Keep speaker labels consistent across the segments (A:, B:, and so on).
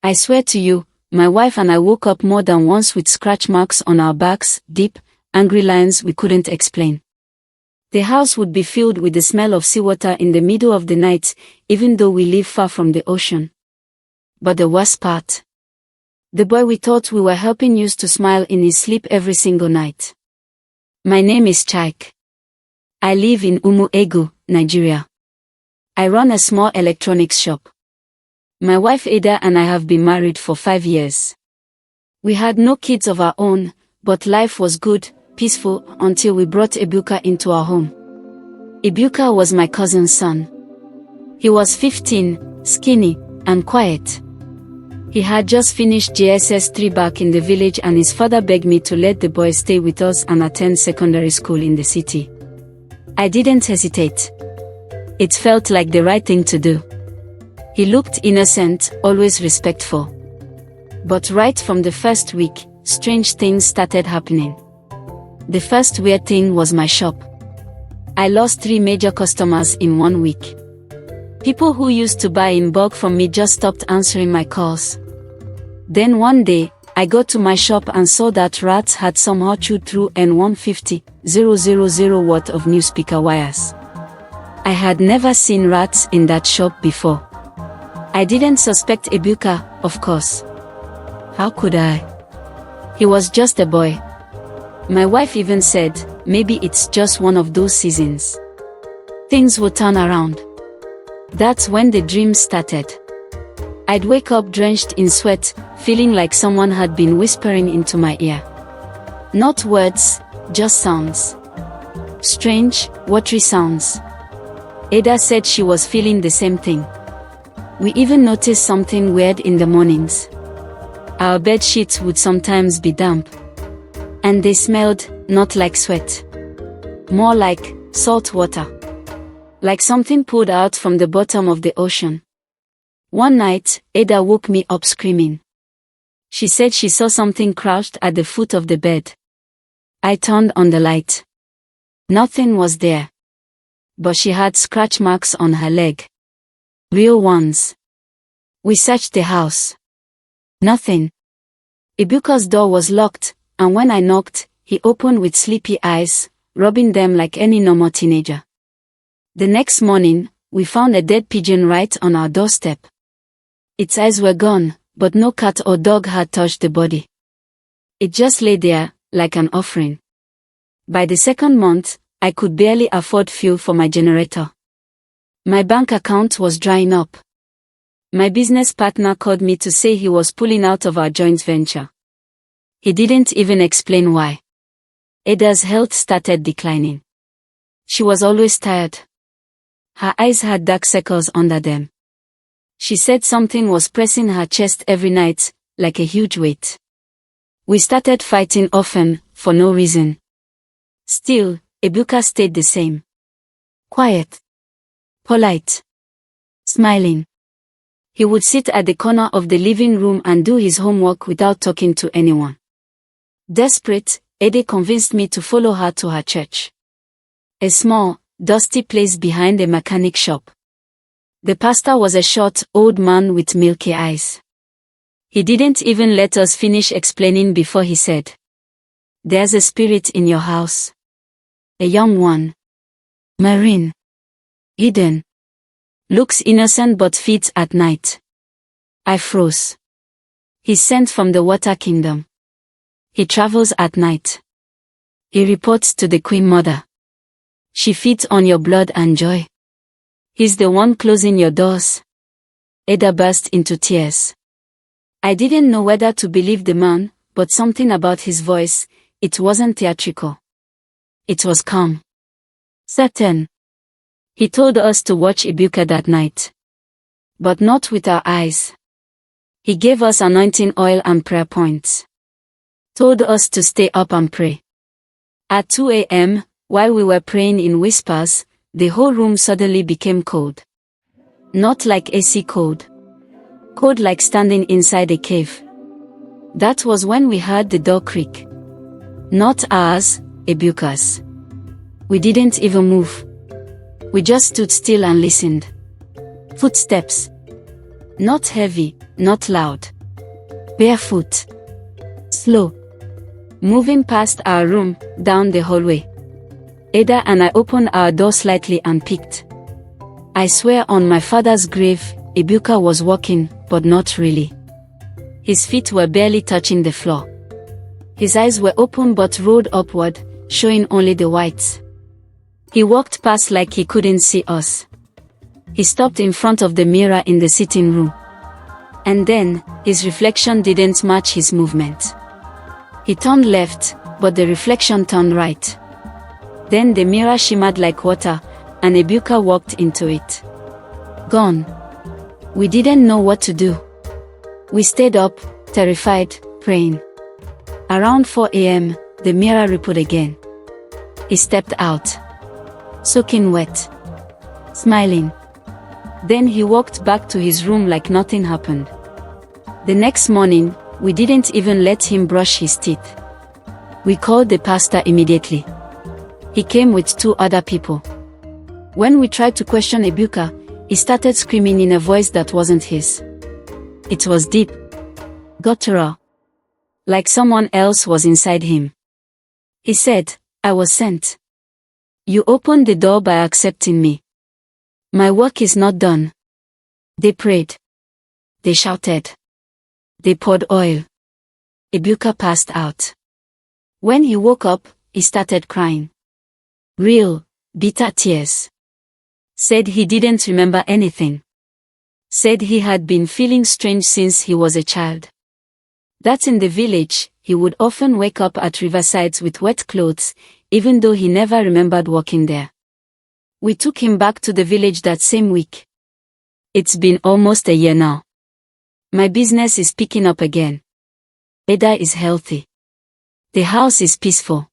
A: I swear to you, my wife and I woke up more than once with scratch marks on our backs, deep, angry lines we couldn't explain. The house would be filled with the smell of seawater in the middle of the night, even though we live far from the ocean. But the worst part. The boy we thought we were helping used to smile in his sleep every single night. My name is Chike. I live in Umuegu, Nigeria. I run a small electronics shop. My wife Ada and I have been married for 5 years. We had no kids of our own, but life was good, peaceful, until we brought Ebuka into our home. Ebuka was my cousin's son. He was 15, skinny, and quiet. He had just finished JSS 3 back in the village and his father begged me to let the boy stay with us and attend secondary school in the city. I didn't hesitate. It felt like the right thing to do. He looked innocent, always respectful. But right from the first week, strange things started happening. The first weird thing was my shop. I lost 3 major customers in 1 week. People who used to buy in bulk from me just stopped answering my calls. Then one day, I got to my shop and saw that rats had somehow chewed through N150,000 worth of new speaker wires. I had never seen rats in that shop before. I didn't suspect Ebuka, of course. How could I? He was just a boy. My wife even said, maybe it's just one of those seasons. Things would turn around. That's when the dream started. I'd wake up drenched in sweat, feeling like someone had been whispering into my ear. Not words, just sounds. Strange, watery sounds. Ada said she was feeling the same thing. We even noticed something weird in the mornings. Our bed sheets would sometimes be damp. And they smelled, not like sweat. More like salt water. Like something pulled out from the bottom of the ocean. One night, Ada woke me up screaming. She said she saw something crouched at the foot of the bed. I turned on the light. Nothing was there. But she had scratch marks on her leg. Real ones. We searched the house. Nothing. Ebuka's door was locked, and when I knocked, he opened with sleepy eyes, rubbing them like any normal teenager. The next morning, we found a dead pigeon right on our doorstep. Its eyes were gone, but no cat or dog had touched the body. It just lay there, like an offering. By the second month, I could barely afford fuel for my generator. My bank account was drying up. My business partner called me to say he was pulling out of our joint venture. He didn't even explain why. Ada's health started declining. She was always tired. Her eyes had dark circles under them. She said something was pressing her chest every night, like a huge weight. We started fighting often, for no reason. Still, Ebuka stayed the same. Quiet. Polite. Smiling. He would sit at the corner of the living room and do his homework without talking to anyone. Desperate, Ada convinced me to follow her to her church. A small, dusty place behind a mechanic shop. The pastor was a short, old man with milky eyes. He didn't even let us finish explaining before he said, "There's a spirit in your house. A young one. Marine. Hidden. Looks innocent but feeds at night." I froze. He's sent from the water kingdom. He travels at night. He reports to the Queen Mother. She feeds on your blood and joy. He's the one closing your doors. Ada burst into tears. I didn't know whether to believe the man, but something about his voice, it wasn't theatrical. It was calm. Certain. He told us to watch Ebuka that night. But not with our eyes. He gave us anointing oil and prayer points. Told us to stay up and pray. At 2 a.m., while we were praying in whispers, the whole room suddenly became cold. Not like AC cold. Cold like standing inside a cave. That was when we heard the door creak. Not ours, Ebuka's. We didn't even move. We just stood still and listened. Footsteps. Not heavy, not loud. barefoot. Slow. Moving past our room, down the hallway. Ada and I opened our door slightly and peeked. I swear on my father's grave, Ebuka was walking, but not really. His feet were barely touching the floor. His eyes were open but rolled upward, showing only the whites. He walked past like he couldn't see us. He stopped in front of the mirror in the sitting room. And then, his reflection didn't match his movement. He turned left, but the reflection turned right. Then the mirror shimmered like water, and Ebuka walked into it. Gone. We didn't know what to do. We stayed up, terrified, praying. Around 4 a.m., the mirror rippled again. He stepped out. Soaking wet. Smiling. Then he walked back to his room like nothing happened. The next morning, we didn't even let him brush his teeth. We called the pastor immediately. He came with 2 other people. When we tried to question Ebuka, he started screaming in a voice that wasn't his. It was deep. Guttural. Like someone else was inside him. He said, "I was sent. You opened the door by accepting me. My work is not done." They prayed. They shouted. They poured oil. Ebuka passed out. When he woke up, he started crying. Real, bitter tears. Said he didn't remember anything. Said he had been feeling strange since he was a child. That in the village, he would often wake up at riversides with wet clothes, even though he never remembered walking there. We took him back to the village that same week. It's been almost a year now. My business is picking up again. Ada is healthy. The house is peaceful.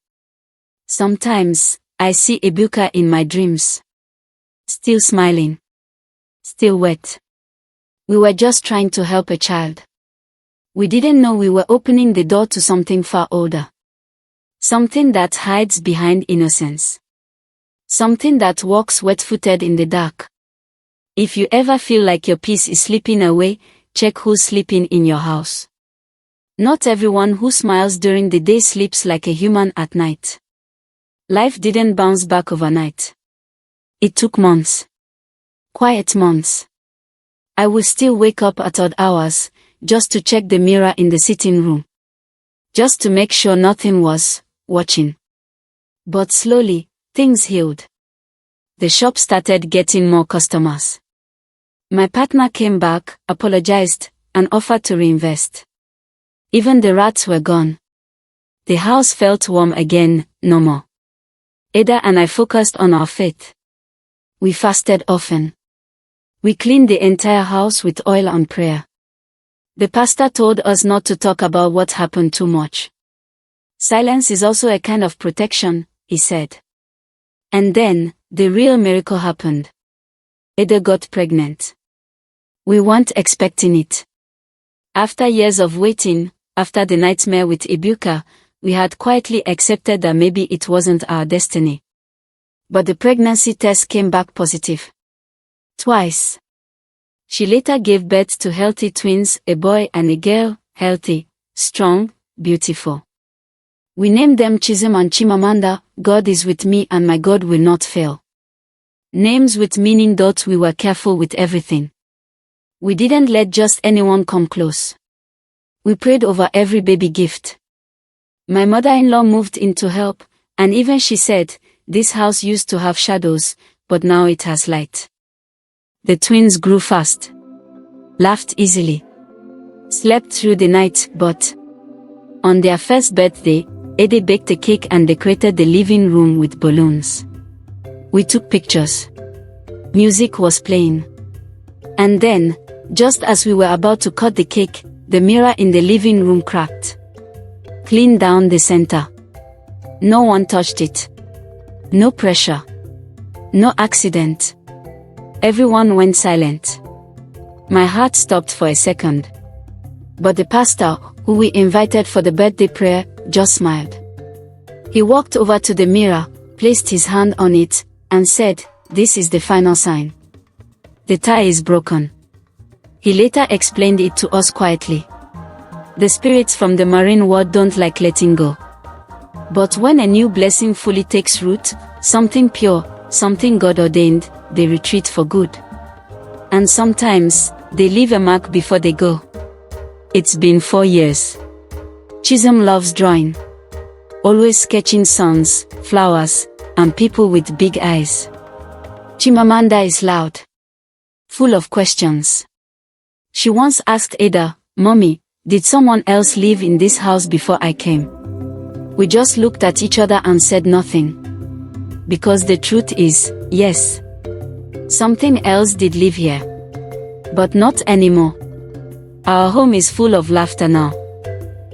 A: Sometimes, I see Ebuka in my dreams. Still smiling. Still wet. We were just trying to help a child. We didn't know we were opening the door to something far older. Something that hides behind innocence. Something that walks wet-footed in the dark. If you ever feel like your peace is slipping away, check who's sleeping in your house. Not everyone who smiles during the day sleeps like a human at night. Life didn't bounce back overnight. It took months. Quiet months. I would still wake up at odd hours, just to check the mirror in the sitting room. Just to make sure nothing was watching. But slowly, things healed. The shop started getting more customers. My partner came back, apologized, and offered to reinvest. Even the rats were gone. The house felt warm again, no more. Ada and I focused on our faith. We fasted often. We cleaned the entire house with oil and prayer. The pastor told us not to talk about what happened too much. Silence is also a kind of protection, he said. And then, the real miracle happened. Ada got pregnant. We weren't expecting it. After years of waiting, after the nightmare with Ebuka, we had quietly accepted that maybe it wasn't our destiny. But the pregnancy test came back positive. Twice. She later gave birth to healthy twins, a boy and a girl, healthy, strong, beautiful. We named them Chisholm and Chimamanda, God is with me and my God will not fail. Names with meaning. We were careful with everything. We didn't let just anyone come close. We prayed over every baby gift. My mother-in-law moved in to help, and even she said, this house used to have shadows, but now it has light. The twins grew fast. Laughed easily. Slept through the night, but on their first birthday, Ada baked a cake and decorated the living room with balloons. We took pictures. Music was playing. And then, just as we were about to cut the cake, the mirror in the living room cracked. Clean down the center. No one touched it. No pressure. No accident. Everyone went silent. My heart stopped for a second. But the pastor, who we invited for the birthday prayer, just smiled. He walked over to the mirror, placed his hand on it, and said, this is the final sign. The tie is broken. He later explained it to us quietly. The spirits from the marine world don't like letting go. But when a new blessing fully takes root, something pure, something God-ordained, they retreat for good. And sometimes, they leave a mark before they go. It's been 4 years. Chisholm loves drawing. Always sketching suns, flowers, and people with big eyes. Chimamanda is loud. Full of questions. She once asked Ada, "Mommy, did someone else live in this house before I came?" We just looked at each other and said nothing. Because the truth is, yes. Something else did live here. But not anymore. Our home is full of laughter now.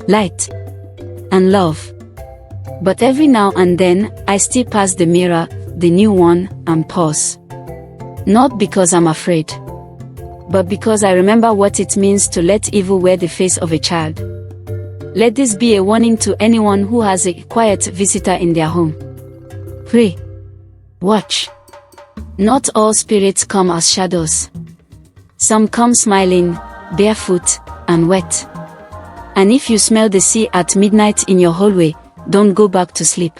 A: Light. And love. But every now and then, I still pass the mirror, the new one, and pause. Not because I'm afraid. But because I remember what it means to let evil wear the face of a child. Let this be a warning to anyone who has a quiet visitor in their home. Pray. Watch. Not all spirits come as shadows. Some come smiling, barefoot, and wet. And if you smell the sea at midnight in your hallway, don't go back to sleep.